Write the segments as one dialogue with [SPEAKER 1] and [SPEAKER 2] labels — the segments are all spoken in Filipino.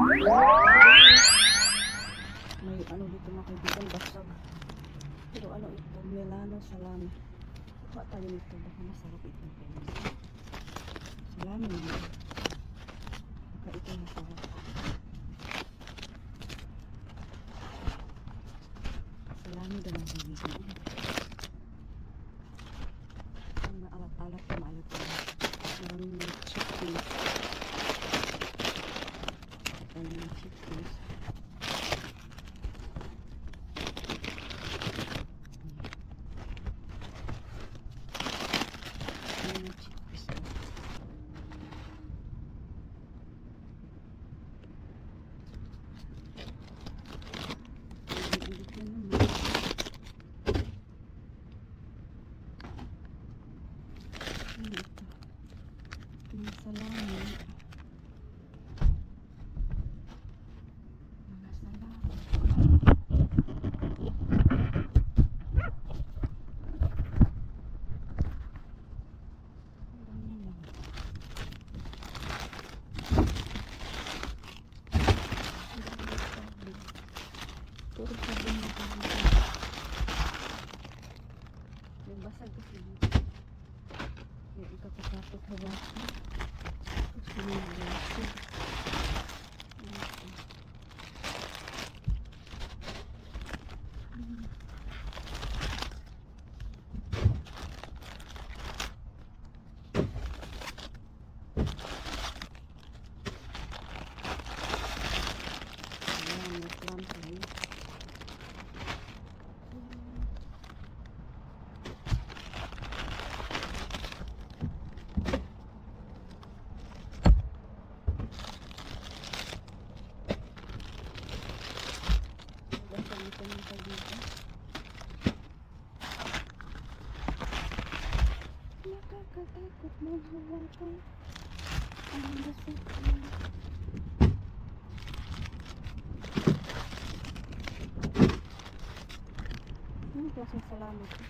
[SPEAKER 1] May ano dito mga kaibigan, basag. Pero ano ito, Milano salami. Kuha tayo nito, baka masarap ito. Salami nito. Baka ito masarap. Salami daw mga kaibigan. Ang maalat-alat na maalat na. Maraming chickpeas. Maraming chickpeas. Mga salami. Mga salami. Puro sabi na kami. Yung basag kasi dito. Yung ikapatapot na basa. Gusto nyo na basa. Ayan, nagplam tayo. Nakakatakot mo hawakan ang basag. Anong klaseng salami ito?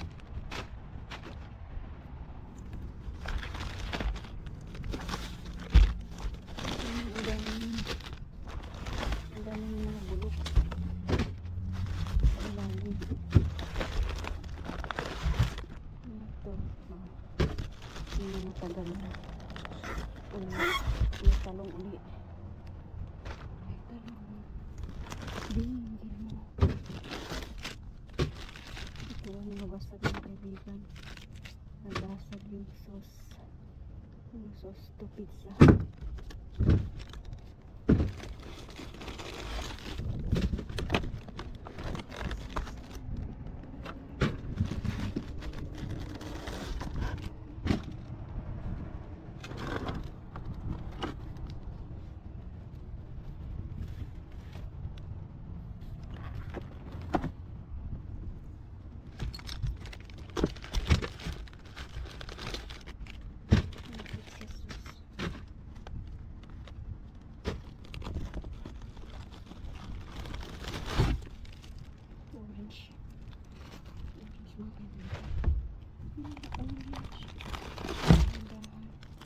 [SPEAKER 1] Ang daming mga bulok. Ang daming. Ito. Yung mga tagal na. May talong uli. May talong. Binigil mo. Ito ang nabasag ng kaibigan. Nabasag yung sauce. Yung sauce to pizza. Orange. Orange mga kaibigan. Orange.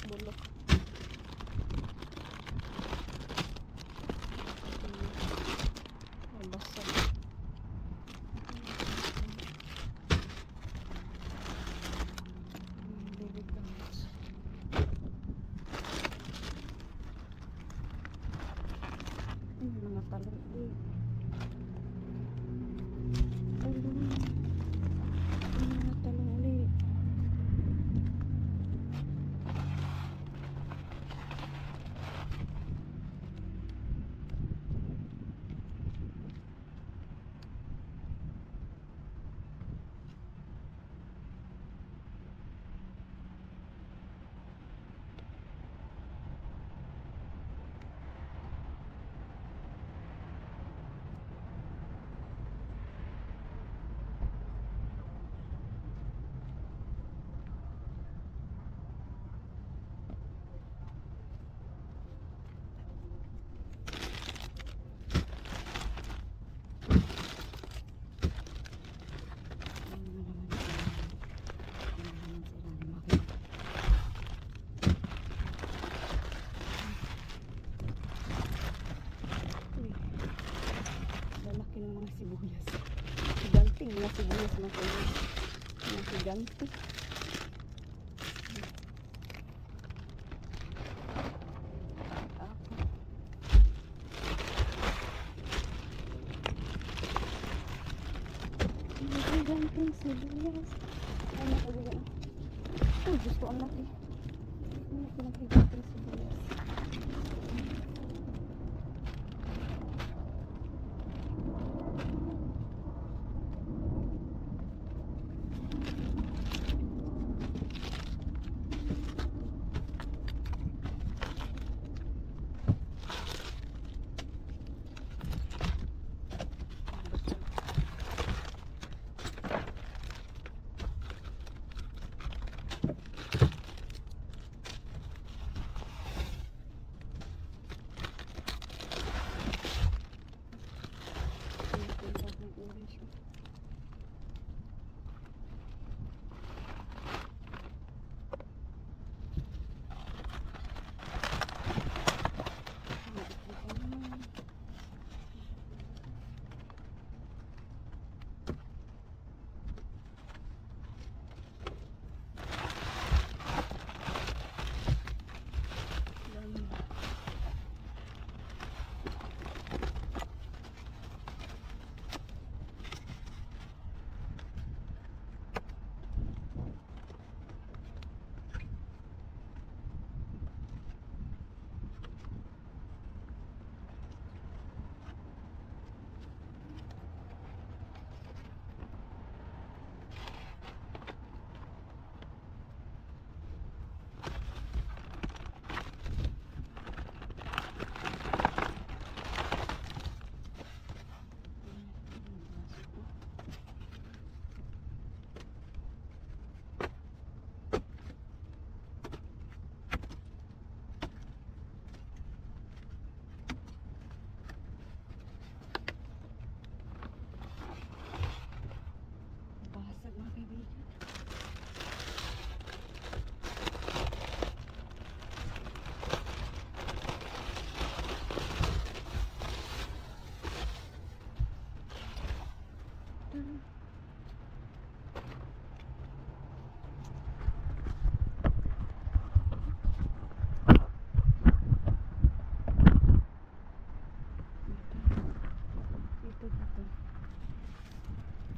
[SPEAKER 1] Bulok. Basag. Baby guns. Mga talong. Mga talong ulit. Mga gigante. Giganteng sibuyas. Ay, nakagigan. Ay, Diyos ko, ang laki. Ang laki ng giganteng sibuyas.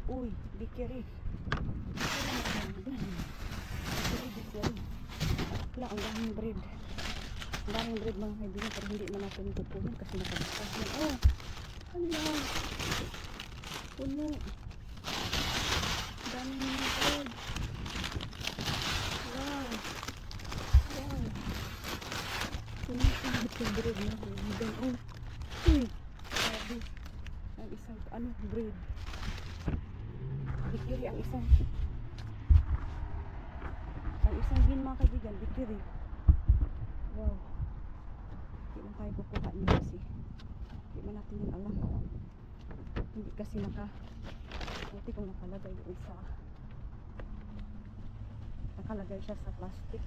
[SPEAKER 1] Uy, dikiri. Wala, ang daming bread. Ang daming bread mga kaibigan, pero hindi na natin kukunin kasi nakabukas yan. Oh, hala. Puno. Ang daming bread. Wow. Wow. Puno yung bread na kaibigan. Oh, uy. Grabe. Ang isang, bread. Bikiri ang isang din mga kaibigan, bikiri. Wow, hindi man tayo kukuha niyo kasi hindi man natin yung alam, hindi kasi buti kung nakalagay siya sa plastic,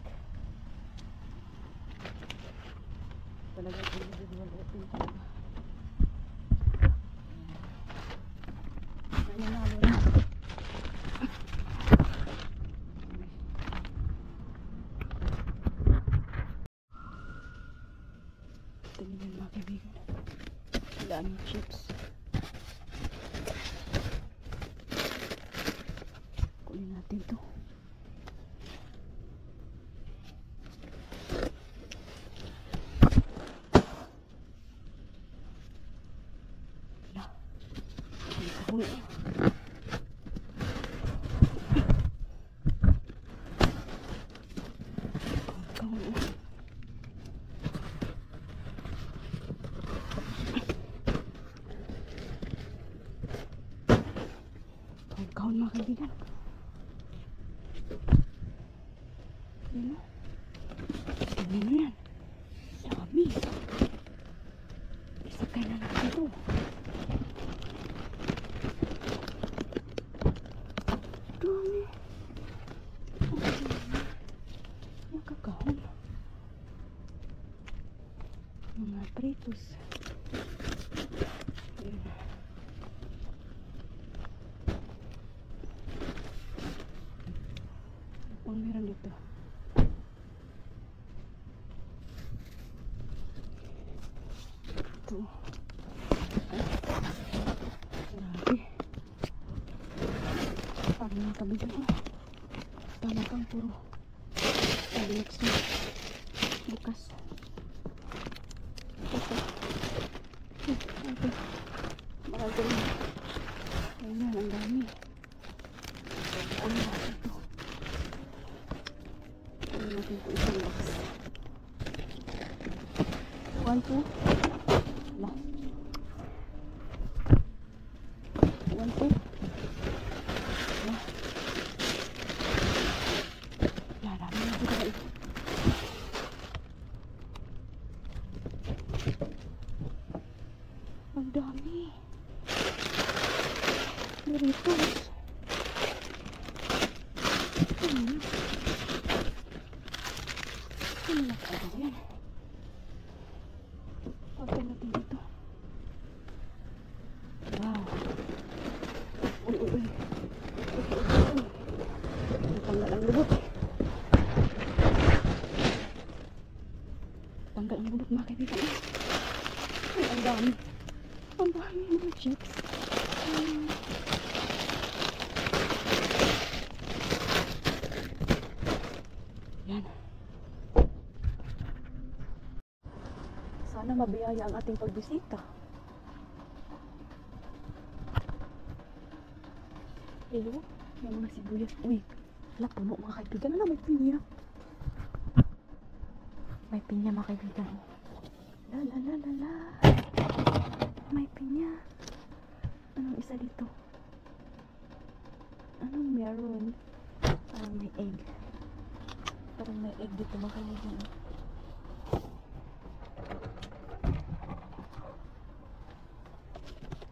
[SPEAKER 1] talagang individual open talaga. Nanalo na. Tingnan mga kaibigan, daming chips. Kunin natin to. Kaun mga kaibigan. Tignan mo yan. Dami. Isakay na natin ito. Dami. Nakakahon. Mga pritos. dito. Grabe. Parang yung kabigan. Tama kang puro. Pag-next na. Bukas. Ito. Ito. Makagaling. Ayan, ang dami. Ano ba ito? Ano natin ito isang box. 1, 2. Wala. 1, 2. Wala. Wala, dami na dito ito. Ang dami. Doritos. Ano na tayo yan? Pagka natin dito. Wow. Uy, uy, uy. Tanggal ang lubot. Tanggal ang lubot, mga kaibigan. Ay, ang dami. Ang dami mga chips. Yan. Sana mabiyaya ang ating pagbisita. Hello? May mga sibuyas. Uy, wala puno mga kaibigan. Ano, may pinya. May pinya mga kaibigan. La la la la la. May pinya. Anong isa dito? Anong meron? Parang may egg. Parang may egg dito mga kaibigan.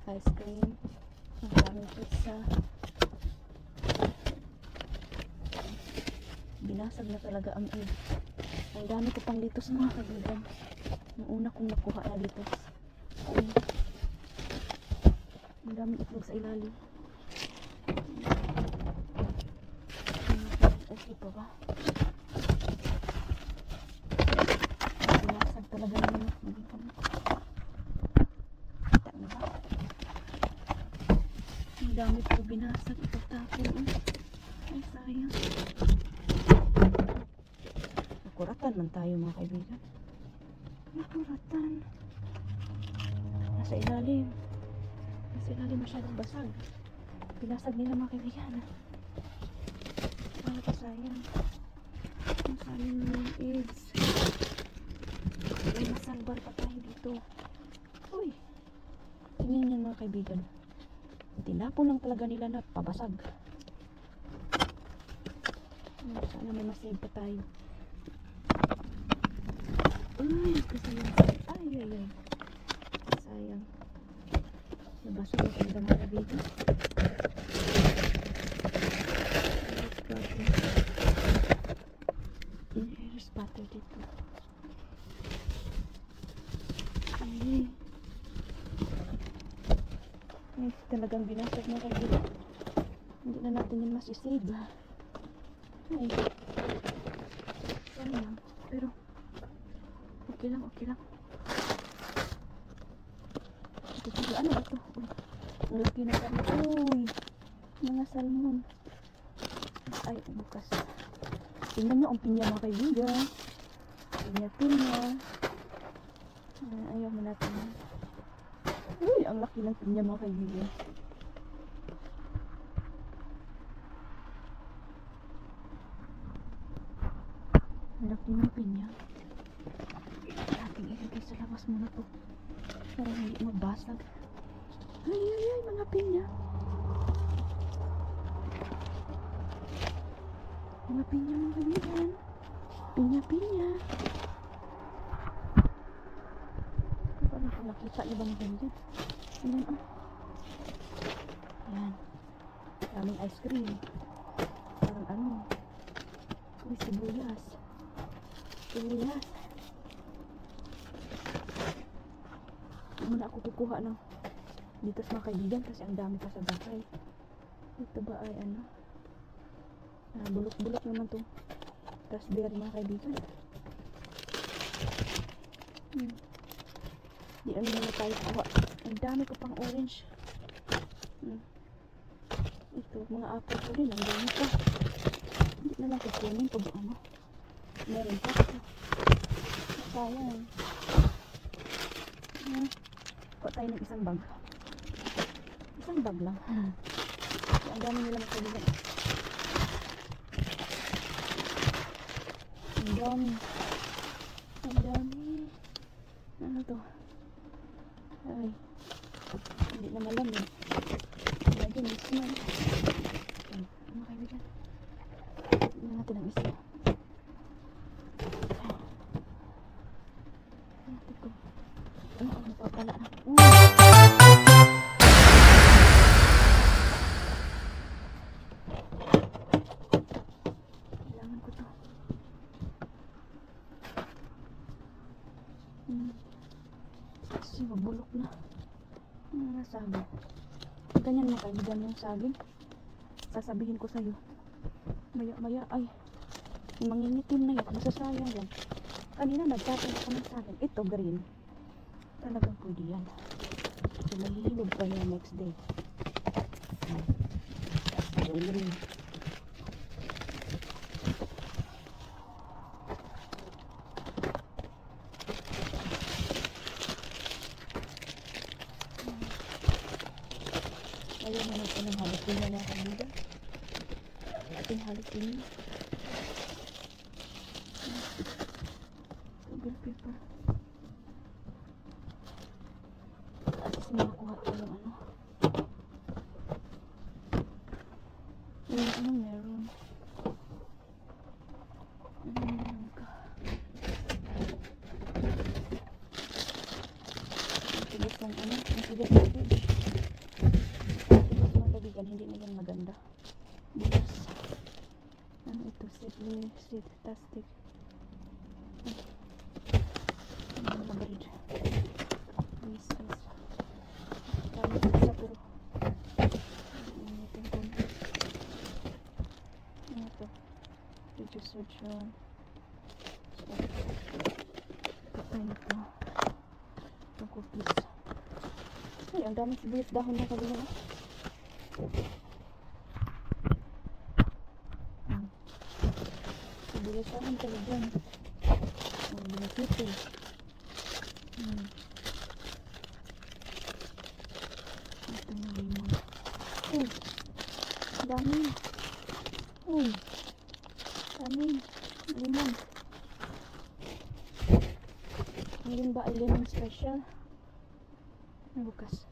[SPEAKER 1] Ice cream. Ang daming pizza. Binasag na talaga ang egg. Ang dami ko pang litos mga kaibigan. Yung una kong nakuha na litos. Ang daming itlog sa ilalim. Okay pa ba? Binasag talaga naman ako. Kita na ba? Ang dami ko binasag. Ipagtapon. Ay sayang. Nakuratan man tayo mga kaibigan. Nakuratan. Nasa ilalim. Nasa ilalim masyadong basag. Binasag nila mga kaibigan. Ay, sayang. Ang sayang ng eggs. May masalbar pa tayo dito. Uy. Tingnan yan mga kaibigan. Tinapon lang talaga nila na pabasag. Sana may masave pa tayo. Ay, kasayang. Ay, ay, ay. Sayang. Nabasag na talaga mga kaibigan. Hair spatter dito. Ay. Ay, talagang binasag mga kaibigan. Hindi na natin yun masisave. Ay. Sayang. Pero okay lang, okay lang. Ito, ano ba ito? Ang laki na kami. Uy, mga salmon. Ay, bukas. Tingnan nyo ang pinya mga kaibigan. Pinya. Ayaw mo natin. Uy, ang laki ng pinya mga kaibigan. Ang laki ng pinya. Ating ilagay sa labas muna to. Para hindi mabasag. Ay, ay, ay, mga pinya. Mga pinya mga kaibigan. Pinya. Paano kung nakita niyo ba mga kaibigan? Ayan, oh. Ayan. Daming ice cream. Parang ano. Uy, sibuyas. Muna ako kukuha ng dito sa mga kaibigan kasi ang dami pa sa bahay. Ito ba ay ano? Bulok-bulok naman to. Raspberry mga kaibigan. Di ano na tayo kuha. Ang dami ko pang orange. Ito, mga apple ko rin. Ang dami pa. Hindi na lang kukunin pag ano. Meron pa. Sayang. Kuha tayo ng isang bag. Isang bag lang. Ang dami nila magkaligan. Ang dami. Ang dami. Ano to? Ay. Hindi na malamig. Lagi may smell. Ano kaibigan? Tignan natin ang isa. Ano ang napapala na? Kailangan ko to. Kasi mabulok na. Sabi. Ganyan mo kaibigan yung saging. Sasabihin ko sa'yo. Maya ay mangingitim na yun. Masasayang yan. Kanina nagtatang ako ng saging. Ito green. Talagang pwede yan. So mahihilog pa yan next day. Green. Ayun na natin ang halos din na kanina. Ating halos din. Tubig paper. At least may nakuha ko yung ano. Ano meron? Ano meron ka? Ang tigas ng ano? Ang tigas ng page. Hindi na yan maganda. Bukas. Ano ito? Seed plastic. Ano ba rin? Ice. Kaya isa pero initin ko. Ano ito? Reduce surgeon. Kapay ito. Itong cookies. Ay, ang daming sibuyas dahon na kagano. Bilasahan talaga. Binakito. Ito na limon. Dami. Dami. Limon. Ngayon ba ay lemon special? Bukas.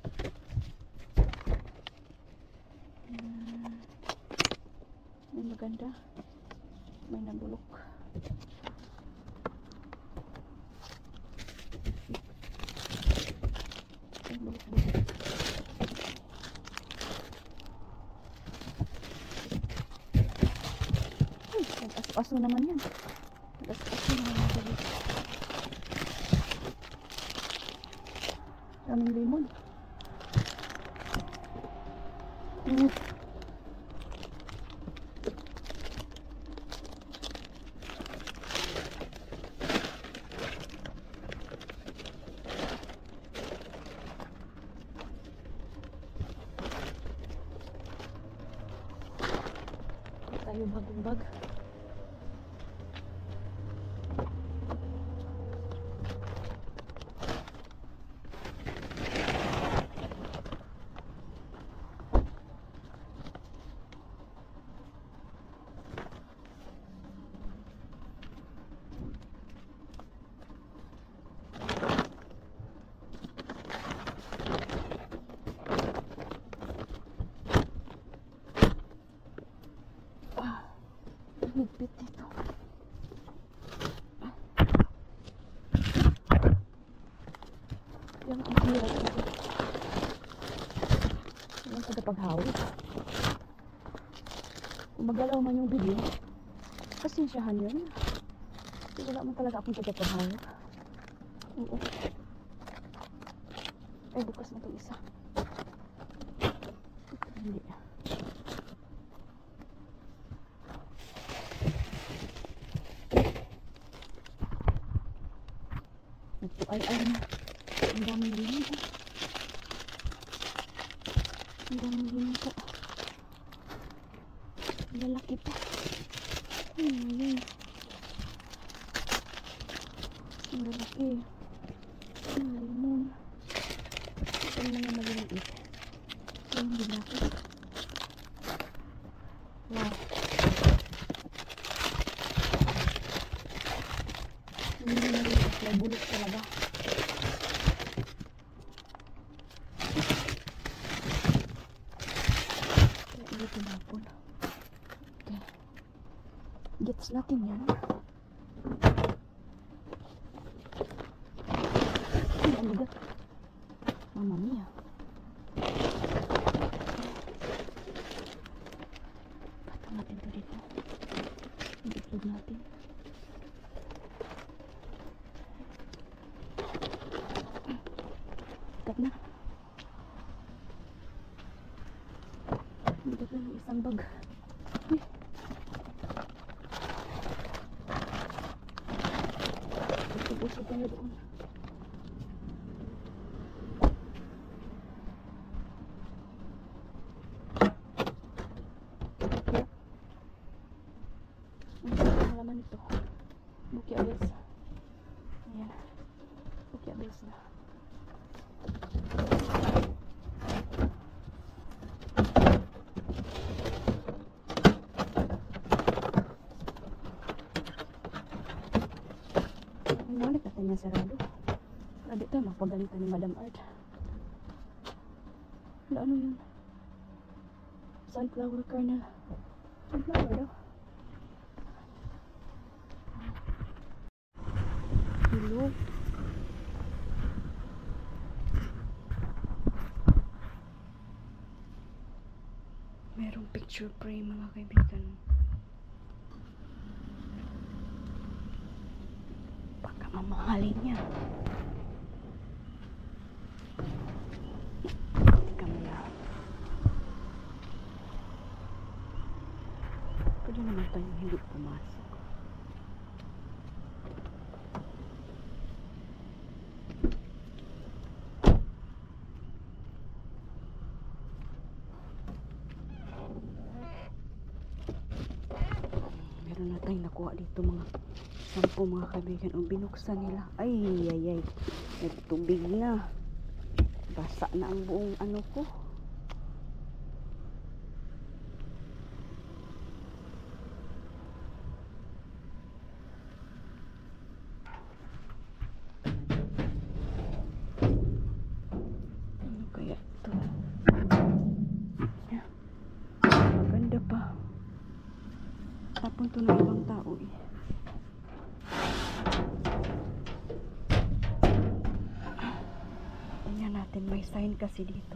[SPEAKER 1] May maganda. May nabulok. May bulok-bulok. Nag-aso-aso naman yan. Nag-aso-aso naman yan. Daming limon. Tayo bagong bag. Higpit dito. Yan ang hirap dito. Yan ang tagapaghawig. Kung magalaw man yung bili, pasensyahan yun. Kasi wala man talaga akong tagapaghawig. Oo. Ay, bukas na itong isa. Hindi. Ay, ang daming Ang daming ginto. Lalaki pa. Ayun. Ang lalaki. Ang limon. Ito yung mga maliliit. Ito yung lalaki. Wow. Hindi na maliliit. May bulok talaga. Kaya dito napon. Okay. Gets natin yan. Ang bigat. Mamma mia. Patang natin ito dito. I-upload natin. Bigat na. Bigat na ng isang bag. Uy. Usog-usog ka na doon. Ang laman ito. Bukiabes. Ayan. Bukiabes na. Ang ulit natin na sarado. Pwede tayo mapagalitan ni Madam Art. Wala, ano yun? Sunflower kernel. Sunflower daw. Hello. Merong picture frame mga kaibigan. Baka mamahalin niya. Teka muna. Pwede naman tayong hindi pumasok. Meron na tayong nakuha dito mga 10 mga kaibigan. O binuksan nila. Ay. Nagtubig na. Basa na ang buong ano ko. Ano kaya ito? Maganda pa. Tapon to ng ibang tao eh. Tingnan natin, may sign kasi dito.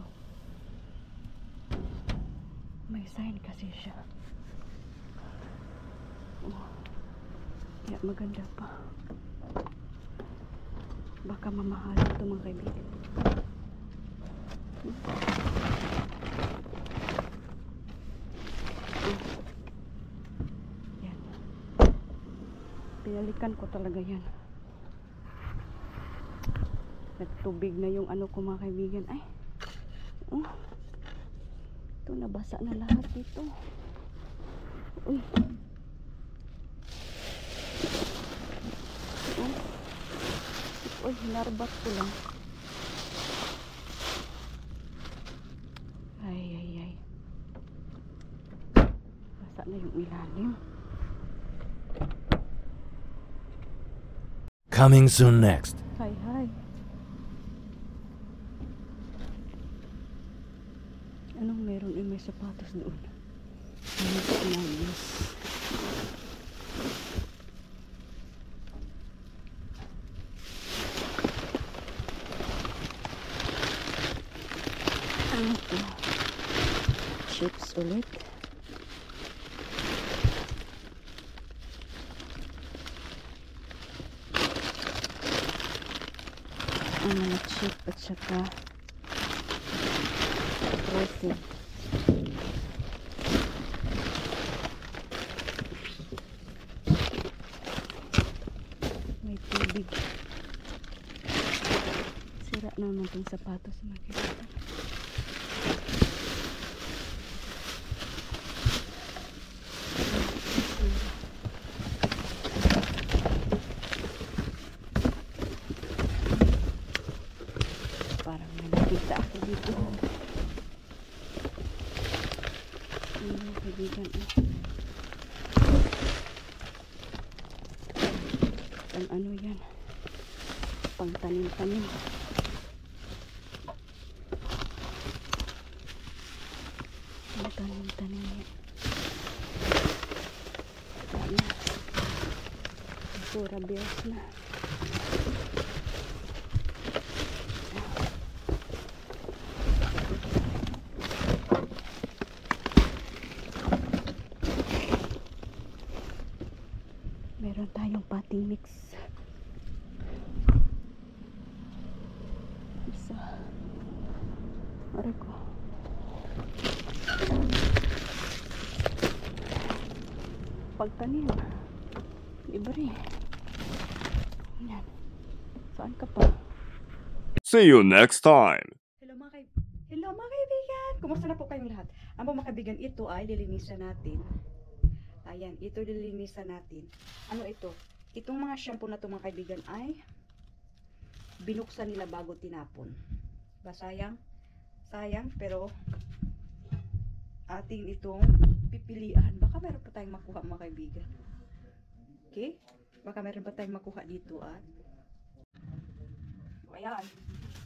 [SPEAKER 1] May sign kasi siya. Oh. Kaya maganda pa. Baka mamahal ito mga kaibigan. Yan. Pinalikan ko talaga yan. Nagtubig na yung ano ko mga kaibigan. Ay. Oh. Ito nabasa na lahat dito. Uy. Oh. Uy, hinarbat ko lang. Ay. Basa na yung ilalim.
[SPEAKER 2] Coming soon next.
[SPEAKER 1] Hi. Anong meron? May sapatos doon. Nice. Ano ito? Chips ulit. Ang mga chip at saka dressing. May tubig. Sira naman itong sapatos. Nakita ako dito. Mga kaibigan. Ano yan? Pang tanim-tanim. Ang tanim-tanim yan. Ayan. Pura bills na. Meron tayong potting mix. Isa. Aray ko. Pagtanim. Libre. Yan. Saan ka pa?
[SPEAKER 2] See you next time.
[SPEAKER 1] Hello mga kaibigan! Kumusta na po kayong lahat? Ang mga kaibigan, ito ay lilinisan natin. Ayan, ito lilinisan natin. Ano ito? Itong mga shampoo na ito mga kaibigan ay binuksan nila bago tinapon. Sayang, pero ating itong pipilian. Baka meron pa tayong makuha mga kaibigan. Okay? Baka meron pa tayong makuha dito at ayan.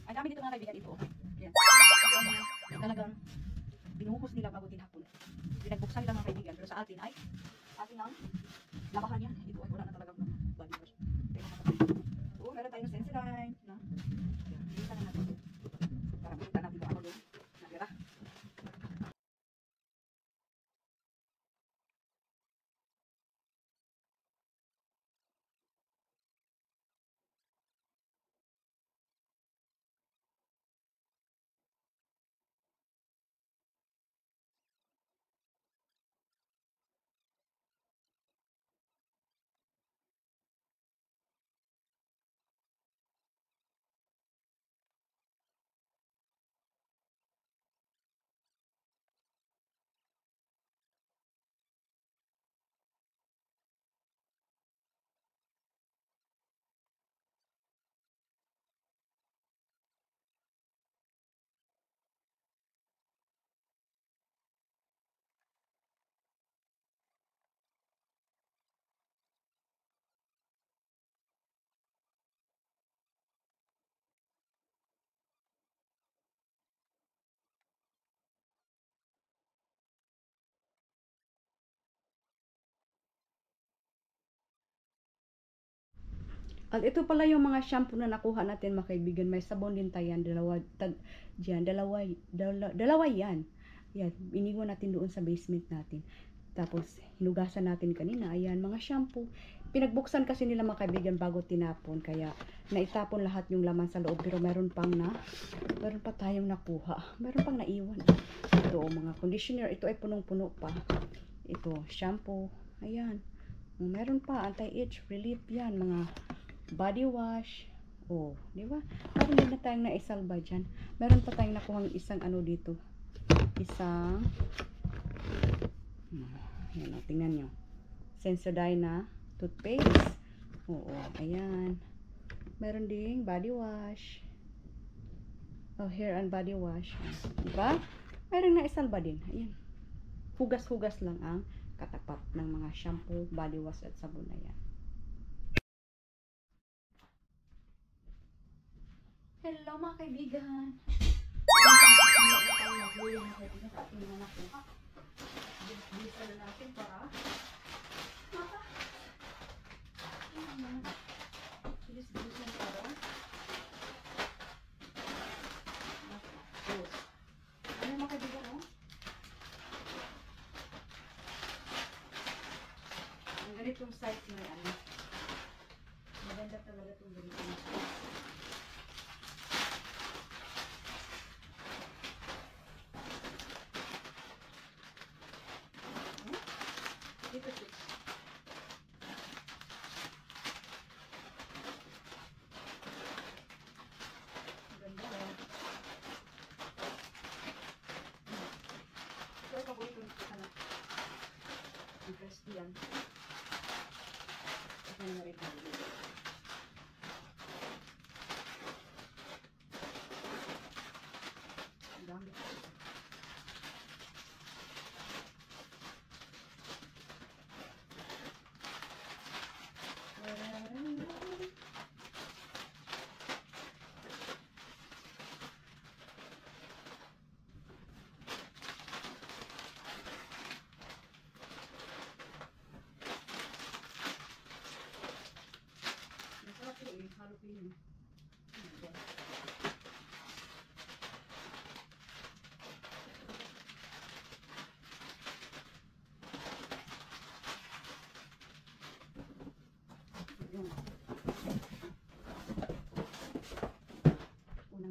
[SPEAKER 1] Ang dami dito mga kaibigan ito. Ayan. Ito ang mga talagang binuhos nila bago tinapon. Pinagbuksan nila mga kaibigan. Pero sa atin ay atin ang labahan yan. Ito ay wala na talagang body wash. Oo, meron tayong Sensodyne. No? Ayan. Bilisan na natin. Para makita natin kung ano doon. Natira. At ito pala yung mga shampoo na nakuha natin mga kaibigan. May sabon din tayo yan. Dalawa yan. Yan. Iniwan natin doon sa basement natin. Tapos, hinugasan natin kanina. Ayan, mga shampoo. Pinagbuksan kasi nila mga kaibigan bago tinapon. Kaya, naitapon lahat yung laman sa loob. Pero meron pa tayong nakuha. Meron pang naiwan. Ito, mga conditioner. Ito ay punong-puno pa. Ito, shampoo. Ayan. Meron pa, anti-itch relief yan. Mga body wash. Oh, di ba? Parang din na tayong naisalba dyan. Meron pa tayong nakuhang isang ano dito. Isang ayan, tingnan nyo. Sensodyne na toothpaste. Oo, ayan. Meron ding body wash. Oh, hair and body wash. Di ba? Meron na isalba din. Ayan. Hugas-hugas lang ang katapat ng mga shampoo, body wash at sabon na yan. Hello mga kaibigan! Bilisan na natin para bilisan para ano mga kaibigan, oh? Ang ganitong size na yan. Maganda talaga itong ganitong size. Dito sis. Ganda eh. Ito ay paborito nito ka na. Ang crispy yan. Ito na rin.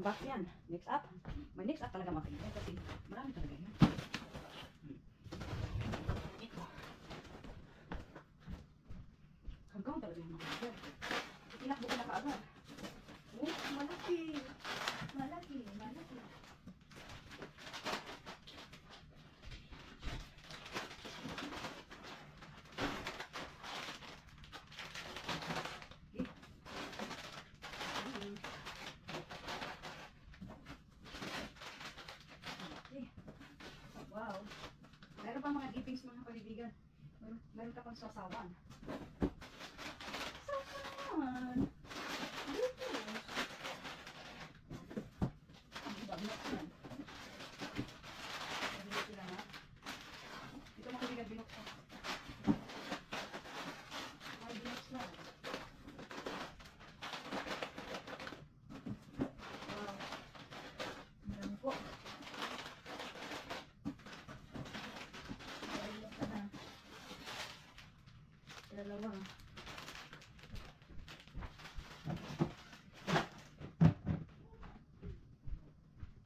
[SPEAKER 1] back yan. Next up. May next up talaga mga kaibigan kasi marami talaga yan. Ito. Hanggang talaga yung mga kaibigan. Tinakbo ko na kaagad. Oh, malaki. Malaki. Malaki. Wow. Meron pa mga dippings mga kaibigan. Meron ka pang sasawan. Sasawan. Dippings. Ang iba, binuksan. Binuksan sila na. Ito mga kaibigan, binuksan. Ay, binuksan. Wow. Meron po. Dalawa.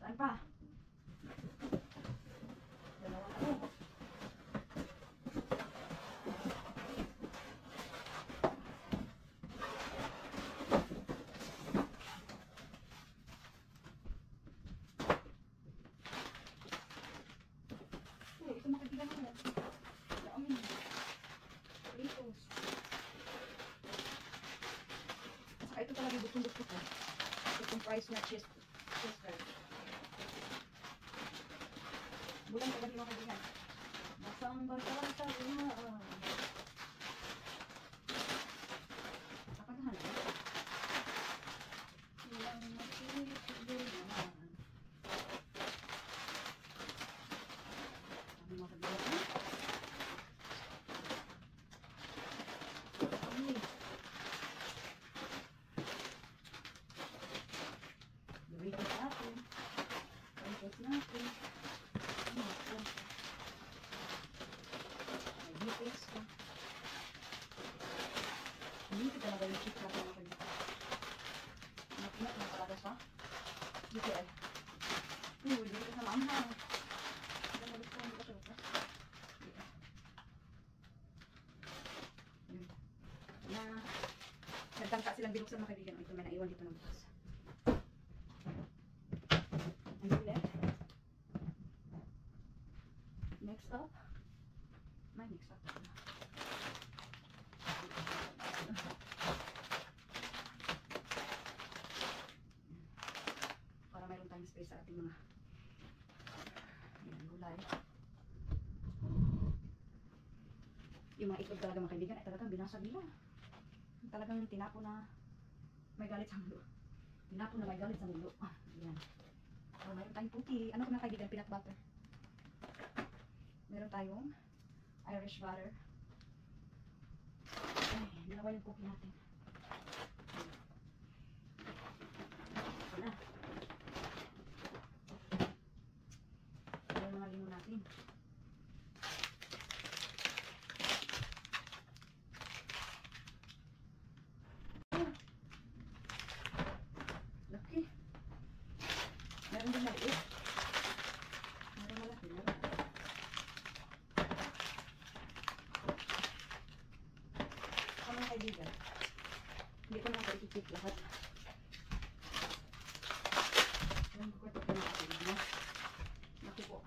[SPEAKER 1] Saan pa? Dalawa pa. Ito makikita mo. Dami. Doritos. Saka ito talaga gusto ko. Itong price na cheese curd. Bulan ka gabi mga kaibigan. Basang basang sa buwan. Kapagahan. Ilang masilit buwan. Sabi mga kaibigan. Doritos natin. Doritos natin. May dippings pa. Hindi talaga yung chip natin mga kaibigan. Napinat na talaga siya. Dito ay. Dito sa maanghang. Dito sa maanghang. Na nagtangka silang binuksan mga kaibigan. Ito may naiwan dito ng bukas. Next up. May next up. Para mayroon tayong space sa ating mga gulay. Yung mga itlog talaga mga kaibigan ay talagang binasag nila. Talagang tinapo na may galit sa mulo. Tinapo na may galit sa mulo. Yan. So, mayroon tayong puti. Ano mga kaibigan? Peanut butter. Meron tayong Irish butter. Ay, dalawa yung cookie natin. Ito na. Ito yung mga limo natin. Laki. Meron din maliit. Meron malaki. Meron. Mga kaibigan, hindi ko na i-tip lahat. Alam ko ito na kaibigan. Laki po.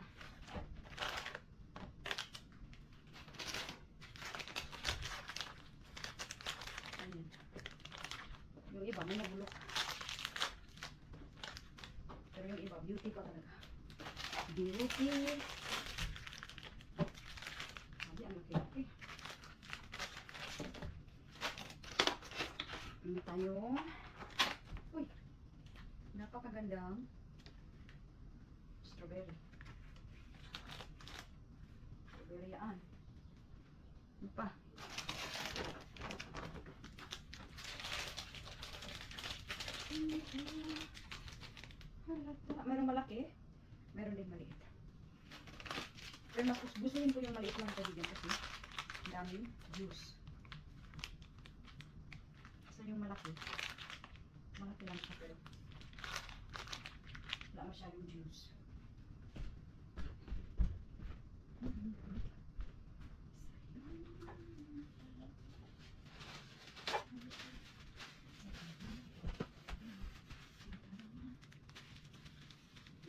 [SPEAKER 1] Ayan. Yung iba may nabulok. Pero yung iba, beauty pa talaga. Beauty. Sabi, ang laki-laki. Hindi tayong uy, napakagandang strawberry. Strawberry yan. Ano pa? Meron malaki, meron din maliit. Pero mas gustuhin ko yung maliit lang kaibigan kasi ang daming juice. Kasi yung malaki lang siya pero lime juice.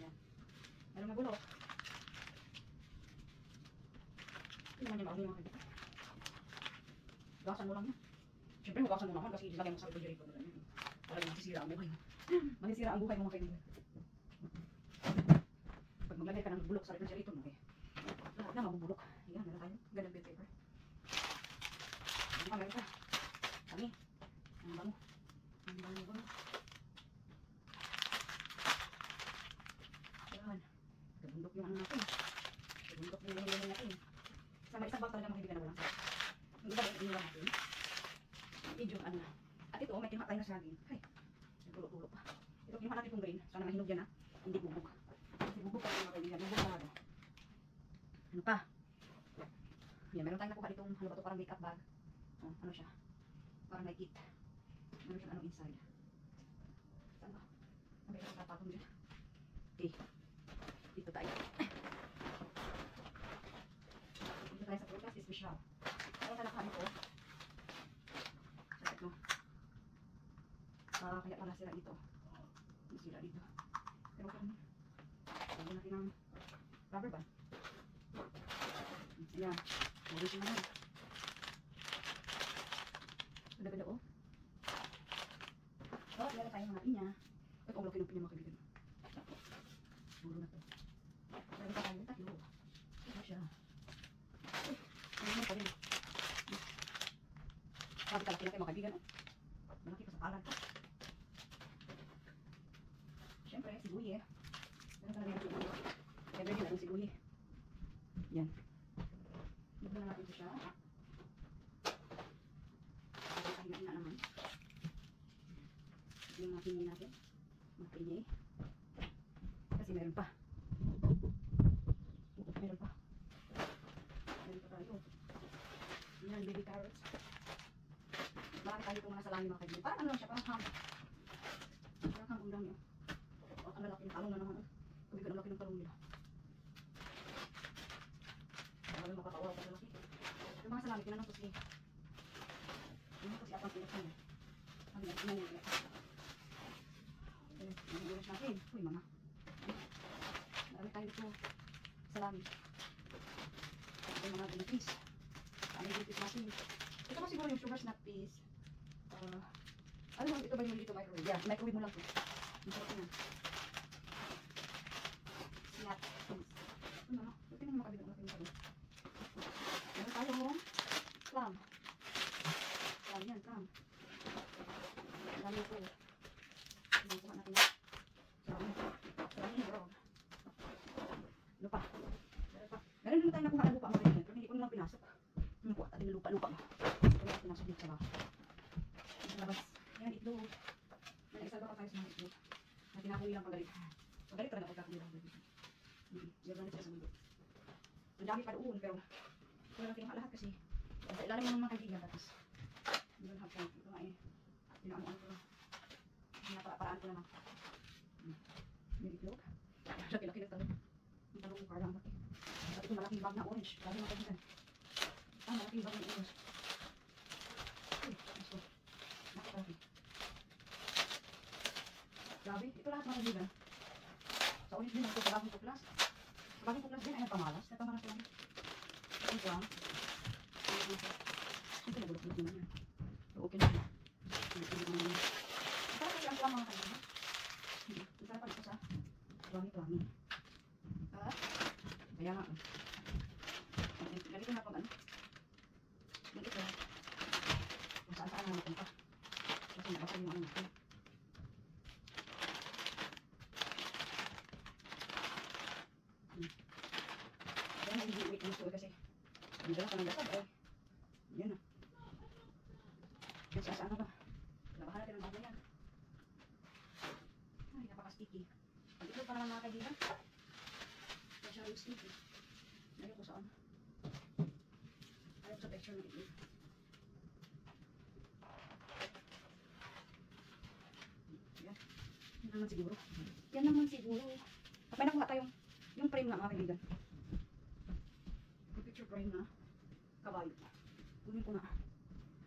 [SPEAKER 1] Yan. Meron na bulok. Ito naman yung bago yung mga. Gasan mo lang yan. Siyempre, hugasan mo naman kasi ilagay mo sa refrigerator mo lang yan. Para masisira ang buhay mo. Masisira ang buhay mo mga kaibigan. Pag maglagay ka ng bulok sa refrigerator mo, lahat na mabubulok. Yan, meron tayo. Ganun bit paper. Ano pa, meron pa. Kami. Ang bango. Ang bango. Yan. Gabundok yung ano natin. Gabundok yung nililin natin. Sa may isang bag talaga mga kaibigan na walang sarap. Yung iba rin lang natin. Medyo ano na. At ito, may kinuha tayo na saging. Ay, nagtulo-tulo pa. Ito, kinuha natin itong green. Sana mahinog yan na. Hindi bubog. Kasi bubog pa rin mga kaibigan. Bubog na ano. Ano pa? Yan, meron tayong nakuha ditong, ano ba ito, parang makeup bag. Oh, ano siya? Parang may kit. Meron siyang ano inside. Saan ba? Ang meron sa patong dyan. Okay. Dito tayo. Dito tayo sa prutas, special. Meron tayo nakuha nito. No. Kaya pala sila dito. Sila dito. Pero kami. Lagyan natin ng rubber band. Ayan. Lagyan siya naman. Ganda-ganda oh. So, meron tayo mga pinya. Ito ang laki ng pinya mga kaibigan. Siguro na to. Meron pa tayo tatlo. Ito siya. Ay, ano pa rin. Sabi kalaki na kayo mga kaibigan, oh. Malaki pa sa palad ko. Siyempre, sibuye. Meron talaga yung sibuye. Kaya ready na yung sibuye. Yan. Dito na natin ito siya. Pahingain na naman. Ito yung mga pinyay natin. Mga pinyay. Kasi meron pa. Meron pa. Meron pa tayo. Yan, baby carrots. Marami tayo itong mga salami mga kaibigan. Parang ano lang siya, parang ham. Parang ham ang dami. O, ang lalaki ng talong na naman. Kaibigan, ang laki ng talong nila. Marami makatawa pa sa laki. Yung mga salami, tinanong ko si Atang Pilas niya. Sabi niya, tingnan niya. Ang ulas natin. Uy, mama. Marami tayo dito salami. Ito yung mga green peas. Ano yung green peas natin? Ito pa siguro yung sugar snap peas. Ano mo, ito ba yung dito microwave? Yeah, microwave mo lang po. Ang sarap na. Snap peas. Ano na? Ito yung makabilang natin yung sarap. Meron tayo mo. Clam. Clam yan, clam. Lalo po. Kuha natin yan. Sarami, bro. Lupa. Meron naman tayo nakuha ng lupa mga kaibigan. Pero hindi ko naman pinasok. Nakuha tayo ng lupa-lupa mo. Ito natin pinasok dito sa bahay. Labas. Yan, itlog. Nag-isalba pa tayo sa mga itlog. Na tinakuli lang pagalit. Pagalit talaga pagkakuli lang pagalit. Meron na siya sa mundo. Ang dami pa doon, pero wala lang kinuha lahat kasi sa ilalim mo naman kaibigan. Tapos, hindi lang hapon. Ito nga eh. Pinaano-ano ko lang. Pinaparaan ko naman. Yung itlog. Laki-laki na talong. Yung talong ko parang laki. At ito malaking bag na orange. Lagi mga kaibigan. Malaking bag na orange. Uy, gusto. Nakalaki. Grabe, ito lahat mga kaibigan. Sa ulit din ito, sa bagong tuklas. Sa bagong tuklas din ay nagpamalas. Nagpamalas lang. Ito lang. Ito nagulok-bulok naman yan. So, okay na yan. Masarap kayo ang mga kaibigan. Masarap ito sa plami-plami. Kaya nga. Ganito na pag ano. Ganito na. Kung saan-saan na natin pa. Kasi nabasa yung ano natin. Kaya nga hindi wait gusto kasi hindi dala ka ng gasab eh. Yan na. Kaya saan na ba? Labahan natin ang bagay yan. Ay, napaka-sticky. Pag-itlog pa naman mga kaibigan. Kaya siya yung sticky. Ayaw ko saan. Ayaw ko sa texture ng itlog. Yan. Yan naman siguro. Yan naman siguro. May nakuha tayong yung frame nga mga kaibigan. Yung picture frame na kabayo. Kunin ko nga.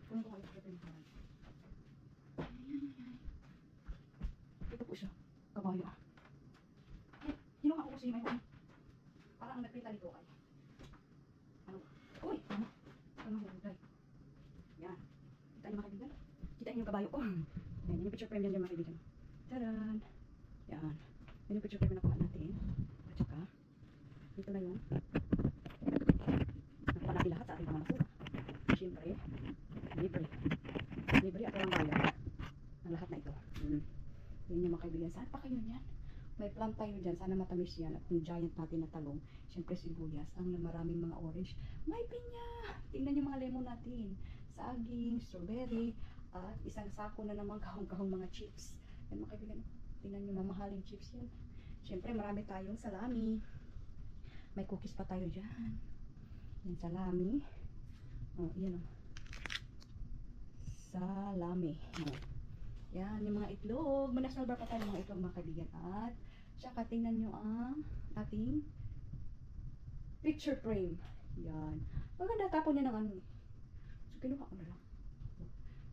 [SPEAKER 1] Kunin ko nga yung picture frame na kabayo. Ito po siya. Kabayo. Kinuha ko kasi may parang ang nagpinta nito ay ano? Uy! Ano? Ano hulay? Yan. Kita niyo mga kaibigan? Kita niyo yung kabayo ko. Yan. Yung picture frame yan mga kaibigan. Taran! Yan. Yan yung picture frame na nakuha natin. At saka, dito na yung nakuha natin lahat sa ating mga masura. Siyempre, libre. Libre at walang bayad. Ang lahat na ito. Yan yung mga kaibigan. Saan pa kayo yan? May plant tayo dyan. Sana matamis yan. At yung giant natin na talong. Siyempre sibuyas. Ang maraming mga orange. May pinya! Tingnan yung mga lemon natin. Saging, strawberry. At isang sako na naman kahong-kahong mga chips. Yan mga kaibigan. Tingnan yung mamahaling chips yan. Siyempre marami tayong salami. May cookies pa tayo dyan. Yan salami. Oh, yan o. Salami. Oh. Yan, yung mga itlog. Manasalbar pa tayo ng mga itlog mga kaibigan. At, saka tingnan nyo ang ating picture frame. Yan. Maganda, tapon niya ng ano. So, kinuha ko na lang.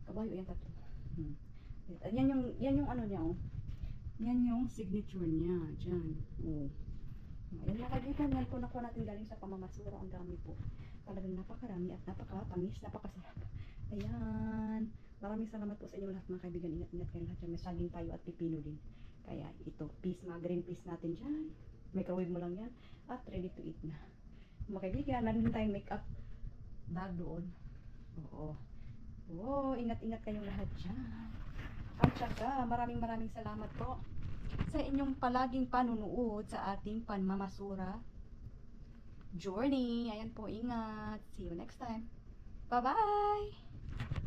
[SPEAKER 1] Kabayo, yan tatlo. Yan yung ano niya, oh. Yan yung signature niya. Diyan. Oh. Ayan mga kaibigan, yan po nakuha natin galing sa pamamasura. Ang dami po. Talagang napakarami at napakatamis, napakasarap. Ayan. Maraming salamat po sa inyo lahat mga kaibigan. Ingat-ingat kayo lahat. May saging tayo at pipino din. Kaya ito, mga green peas natin dyan. Microwave mo lang yan. At ready to eat na. Mga kaibigan, meron din tayong makeup bag doon. Oo. Oo, ingat-ingat kayong lahat dyan. At saka, maraming salamat po sa inyong palaging panunood sa ating panmamasura journey. Ayan po, ingat. See you next time. Bye-bye!